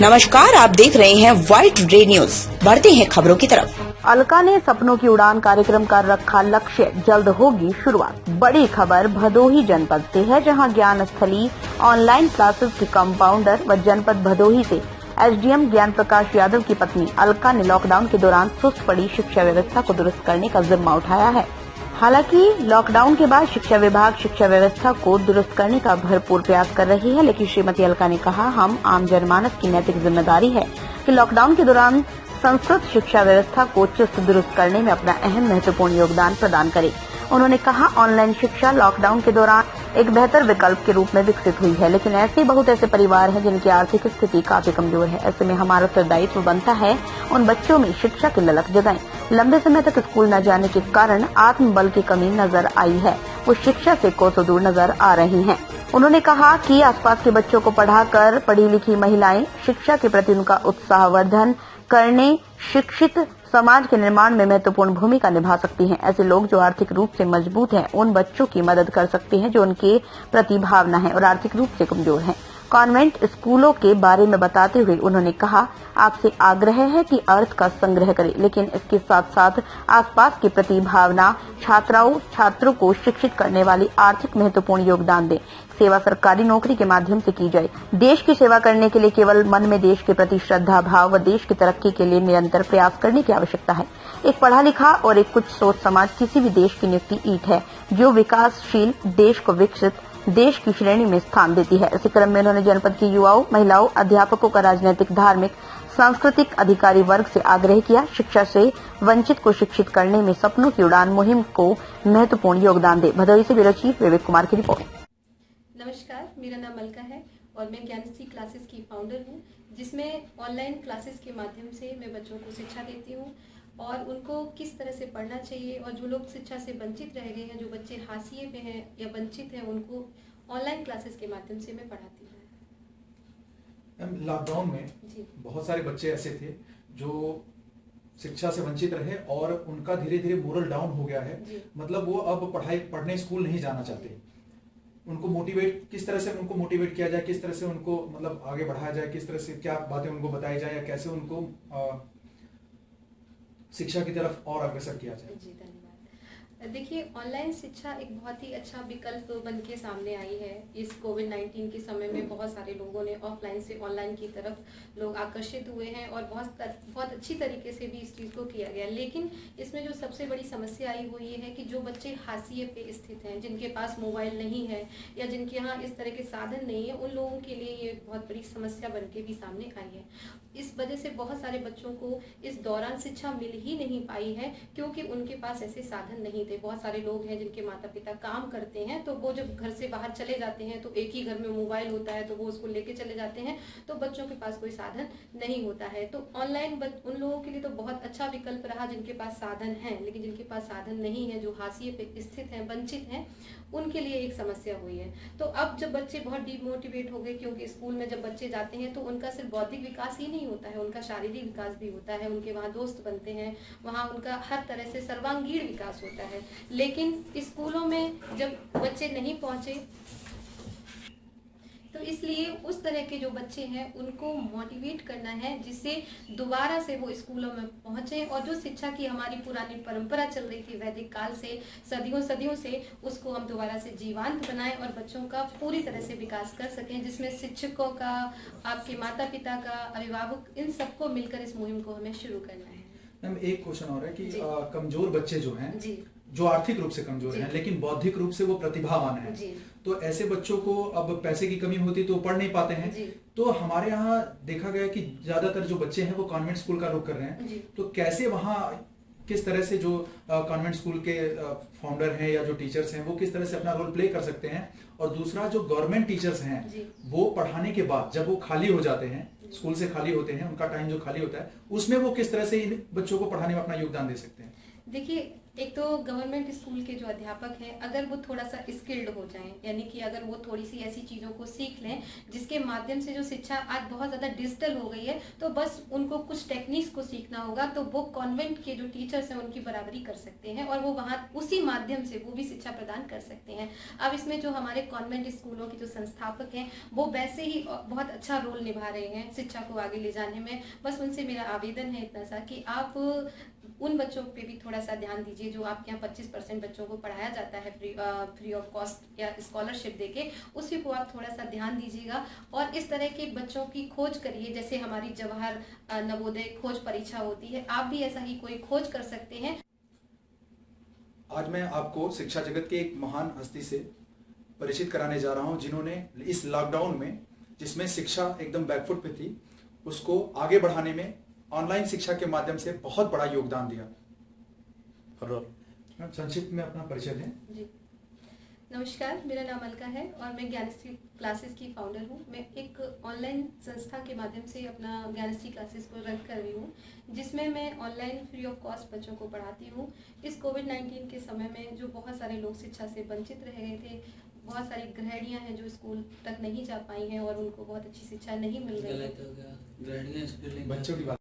नमस्कार, आप देख रहे हैं व्हाइट रे न्यूज। बढ़ते हैं खबरों की तरफ। अलका ने सपनों की उड़ान कार्यक्रम का रखा लक्ष्य, जल्द होगी शुरुआत। बड़ी खबर भदोही जनपद से है, जहां ज्ञान स्थली ऑनलाइन क्लासेस के कंपाउंडर व जनपद भदोही से एसडीएम ज्ञान प्रकाश यादव की पत्नी अलका ने लॉकडाउन के दौरान सुस्त पड़ी शिक्षा व्यवस्था को दुरुस्त करने का जिम्मा उठाया है। हालांकि लॉकडाउन के बाद शिक्षा विभाग शिक्षा व्यवस्था को दुरुस्त करने का भरपूर प्रयास कर रही है, लेकिन श्रीमती अलका ने कहा, हम आम जनमानस की नैतिक जिम्मेदारी है कि लॉकडाउन के दौरान संस्कृत शिक्षा व्यवस्था को चुस्त दुरुस्त करने में अपना अहम महत्वपूर्ण योगदान प्रदान करे। उन्होंने कहा, ऑनलाइन शिक्षा लॉकडाउन के दौरान एक बेहतर विकल्प के रूप में विकसित हुई है, लेकिन बहुत ऐसे परिवार हैं जिनकी आर्थिक स्थिति काफी कमजोर है। ऐसे में हमारा उत्तरदायित्व बनता है उन बच्चों में शिक्षा की ललक जगाएं। लंबे समय तक स्कूल न जाने के कारण आत्मबल की कमी नजर आई है, वो शिक्षा से कोसों दूर नजर आ रही हैं। उन्होंने कहा कि आसपास के बच्चों को पढ़ाकर पढ़ी लिखी महिलाएं शिक्षा के प्रति उनका उत्साहवर्धन करने, शिक्षित समाज के निर्माण में महत्वपूर्ण भूमिका निभा सकती हैं। ऐसे लोग जो आर्थिक रूप से मजबूत हैं, उन बच्चों की मदद कर सकते हैं जो उनके प्रति भावना है और आर्थिक रूप से कमजोर हैं। कॉन्वेंट स्कूलों के बारे में बताते हुए उन्होंने कहा, आपसे आग्रह है कि अर्थ का संग्रह करें, लेकिन इसके साथ साथ आसपास की प्रति भावना, छात्रों को शिक्षित करने वाली आर्थिक महत्वपूर्ण योगदान दें। सेवा सरकारी नौकरी के माध्यम से की जाए। देश की सेवा करने के लिए केवल मन में देश के प्रति श्रद्धा भाव व देश की तरक्की के लिए निरंतर प्रयास करने की आवश्यकता है। एक पढ़ा लिखा और एक कुछ सोच समाज किसी भी देश की नियुक्ति ईंट है, जो विकासशील देश को विकसित देश की श्रेणी में स्थान देती है। इसी क्रम में उन्होंने जनपद की युवाओं, महिलाओं, अध्यापकों का राजनीतिक, धार्मिक, सांस्कृतिक अधिकारी वर्ग से आग्रह किया, शिक्षा से वंचित को शिक्षित करने में सपनों की उड़ान मुहिम को महत्वपूर्ण योगदान दे। भदोही से ब्यूरो चीफ विवेक कुमार की रिपोर्ट। नमस्कार, मेरा नाम अलका है और मैं ज्ञानश्री क्लासेस की फाउंडर हूँ, जिसमें ऑनलाइन क्लासेस के माध्यम से मैं बच्चों को शिक्षा देती हूँ और उनको किस तरह से पढ़ना चाहिए, और जो लोग शिक्षा से वंचित रह गए हैं, जो बच्चे हाशिए पे हैं या वंचित हैं, उनको ऑनलाइन क्लासेस के माध्यम से मैं पढ़ाती हूँ। लॉकडाउन में बहुत सारे बच्चे ऐसे थे जो शिक्षा से वंचित रहे और उनका धीरे धीरे मोरल डाउन हो गया है। मतलब वो अब पढ़ने स्कूल नहीं जाना चाहते। उनको मोटिवेट, किस तरह से उनको मोटिवेट किया जाए, किस तरह से उनको मतलब आगे बढ़ाया जाए, किस तरह से क्या बातें उनको बताई जाए या कैसे उनको शिक्षा की तरफ और अग्रसर किया जाए। जी धन्यवाद। देखिए, ऑनलाइन शिक्षा एक बहुत ही अच्छा विकल्प बन के सामने आई है। इस कोविड-19 के समय में बहुत सारे लोगों ने ऑफलाइन से ऑनलाइन की तरफ लोग आकर्षित हुए हैं और बहुत अच्छी तरीके से भी इस चीज़ को किया गया। लेकिन इसमें जो सबसे बड़ी समस्या आई वो ये है कि जो बच्चे हाशिए पे स्थित हैं, जिनके पास मोबाइल नहीं है या जिनके यहाँ इस तरह के साधन नहीं है, उन लोगों के लिए ये बहुत बड़ी समस्या बन के भी सामने आई है। इस वजह से बहुत सारे बच्चों को इस दौरान शिक्षा मिल ही नहीं पाई है, क्योंकि उनके पास ऐसे साधन नहीं थे। बहुत सारे लोग हैं जिनके माता पिता काम करते हैं, तो वो जब घर से बाहर चले जाते हैं तो एक ही घर में मोबाइल होता है, तो वो उसको लेके चले जाते हैं, तो बच्चों के पास कोई साधन नहीं होता है। तो ऑनलाइन उन लोगों के लिए तो बहुत अच्छा विकल्प रहा जिनके पास साधन है, लेकिन जिनके पास साधन नहीं है, जो हाशिए पे स्थित हैं, वंचित हैं, उनके लिए एक समस्या हुई है। तो अब जब बच्चे बहुत डिमोटिवेट हो गए, क्योंकि स्कूल में जब बच्चे जाते हैं तो उनका सिर्फ बौद्धिक विकास ही नहीं होता है, उनका शारीरिक विकास भी होता है, उनके वहाँ दोस्त बनते हैं, वहाँ उनका हर तरह से सर्वांगीण विकास होता है। लेकिन स्कूलों में जब बच्चे नहीं पहुंचे, तो इसलिए उस तरह के जो बच्चे हैं उनको मोटिवेट करना है, जिससे दोबारा से वो स्कूलों में पहुंचे और जो शिक्षा की हमारी पुरानी परंपरा चल रही थी वैदिक काल से, सदियों से, उसको हम दोबारा से जीवंत बनाएं और बच्चों का पूरी तरह से विकास कर सकें, जिसमें शिक्षकों का, आपके माता पिता का, अभिभावक, इन सबको मिलकर इस मुहिम को हमें शुरू करना है। मैम, एक क्वेश्चन और है कि कमजोर बच्चे जो हैं, जो आर्थिक रूप से कमजोर हैं लेकिन बौद्धिक रूप से वो प्रतिभावान हैं, तो ऐसे बच्चों को अब पैसे की कमी होती तो पढ़ नहीं पाते हैं। तो हमारे यहाँ देखा गया कि ज्यादातर जो बच्चे हैं वो कॉन्वेंट स्कूल का रुख कर रहे हैं। तो कैसे वहाँ किस तरह से जो कॉन्वेंट स्कूल के फाउंडर हैं या जो टीचर्स हैं वो किस तरह से अपना रोल प्ले कर सकते हैं, और दूसरा जो गवर्नमेंट टीचर्स हैं वो पढ़ाने के बाद जब वो खाली हो जाते हैं, स्कूल से खाली होते हैं, उनका टाइम जो खाली होता है, उसमें वो किस तरह से इन बच्चों को पढ़ाने में अपना योगदान दे सकते हैं। देखिए, एक तो गवर्नमेंट स्कूल के जो अध्यापक हैं, अगर वो थोड़ा सा स्किल्ड हो जाएं, यानी कि अगर वो थोड़ी सी ऐसी चीज़ों को सीख लें जिसके माध्यम से जो शिक्षा आज बहुत ज़्यादा डिजिटल हो गई है, तो बस उनको कुछ टेक्निक्स को सीखना होगा, तो वो कॉन्वेंट के जो टीचर्स हैं उनकी बराबरी कर सकते हैं और वो वहाँ उसी माध्यम से वो भी शिक्षा प्रदान कर सकते हैं। अब इसमें जो हमारे कॉन्वेंट स्कूलों के जो संस्थापक हैं वो वैसे ही बहुत अच्छा रोल निभा रहे हैं शिक्षा को आगे ले जाने में। बस उनसे मेरा आवेदन है इतना सा कि आप उन बच्चों पे भी थोड़ा सा ध्यान दीजिए जो आपके यहाँ 25% बच्चों को पढ़ाया जाता है फ्री ऑफ कॉस्ट या स्कॉलरशिप देके, उसी को आप थोड़ा सा ध्यान दीजिएगा और इस तरह के बच्चों की खोज करिए। जैसे हमारी जवाहर नवोदय खोज परीक्षा होती है, आप भी ऐसा ही कोई खोज कर सकते हैं। आज मैं आपको शिक्षा जगत के एक महान हस्ती से परिचित कराने जा रहा हूं जिन्होंने इस लॉकडाउन में, जिसमें शिक्षा एकदम बैकफुट पे थी, उसको आगे बढ़ाने में ऑनलाइन शिक्षा के माध्यम से बहुत बड़ा योगदान दिया। संक्षिप्त में अपना परिचय दें। जी नमस्कार, मेरा नाम अलका है और मैं ज्ञानश्री क्लासेस की फाउंडर हूँ। मैं एक ऑनलाइन संस्था के माध्यम से अपना ज्ञानश्री क्लासेस को रन कर रही हूँ, जिसमें मैं ऑनलाइन फ्री ऑफ कॉस्ट बच्चों को पढ़ाती हूँ। इस कोविड-19 के समय में जो बहुत सारे लोग शिक्षा से वंचित रह गए थे, बहुत सारी गृहिणियाँ हैं जो स्कूल तक नहीं जा पाई हैं और उनको बहुत अच्छी शिक्षा नहीं मिल रही है। गलत हो गया, गृहिणियाँ स्कूल बच्चों की बात